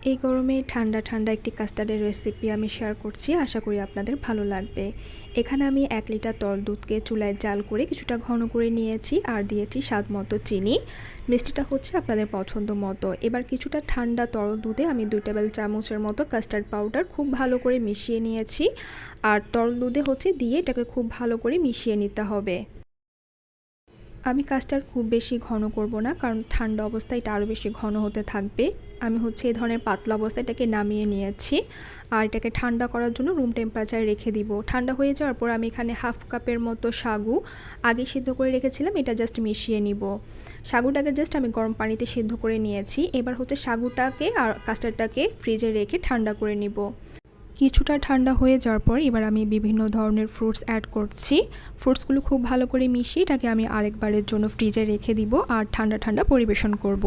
এই গরমে ঠান্ডা ঠান্ডা একটি কাস্টার্ডের রেসিপি আমি শেয়ার করছি, আশা করি আপনাদের ভালো লাগবে। এখানে আমি 1 লিটার তরল দুধকে চুলায় জাল করে কিছুটা ঘন করে নিয়েছি আর দিয়েছি স্বাদ মতো চিনি। মিষ্টিটা হচ্ছে আপনাদের পছন্দ মতো। এবার কিছুটা ঠান্ডা তরল দুধে আমি 2 টেবিল চামচের মতো কাস্টার্ড পাউডার খুব ভালো করে মিশিয়ে নিয়েছি। আর তরল দুধে হচ্ছে দিয়ে এটাকে খুব ভালো করে মিশিয়ে নিতে হবে। আমি কাস্টার্ড খুব বেশি ঘন করব না, কারণ ঠান্ডা অবস্থায় এটা আরও বেশি ঘন হতে থাকবে। আমি হচ্ছে এই ধরনের পাতলা অবস্থায় এটাকে নামিয়ে নিয়েছি আর এটাকে ঠান্ডা করার জন্য রুম টেম্পারেচারে রেখে দিব। ঠান্ডা হয়ে যাওয়ার পর আমি এখানে হাফ কাপের মতো সাগু আগে সিদ্ধ করে রেখেছিলাম, এটা জাস্ট মিশিয়ে নিব। সাগুটাকে জাস্ট আমি গরম পানিতে সিদ্ধ করে নিয়েছি। এবার হচ্ছে সাগুটাকে আর কাস্টার্ডটাকে ফ্রিজে রেখে ঠান্ডা করে নিব। কিছুটা ঠান্ডা হয়ে যাওয়ার পর এবার আমি বিভিন্ন ধরনের ফ্রুটস অ্যাড করছি। ফ্রুটসগুলো খুব ভালো করে মিশিয়ে এটাকে আমি আরেকবারের জন্য ফ্রিজে রেখে দিব আর ঠান্ডা ঠান্ডা পরিবেশন করব।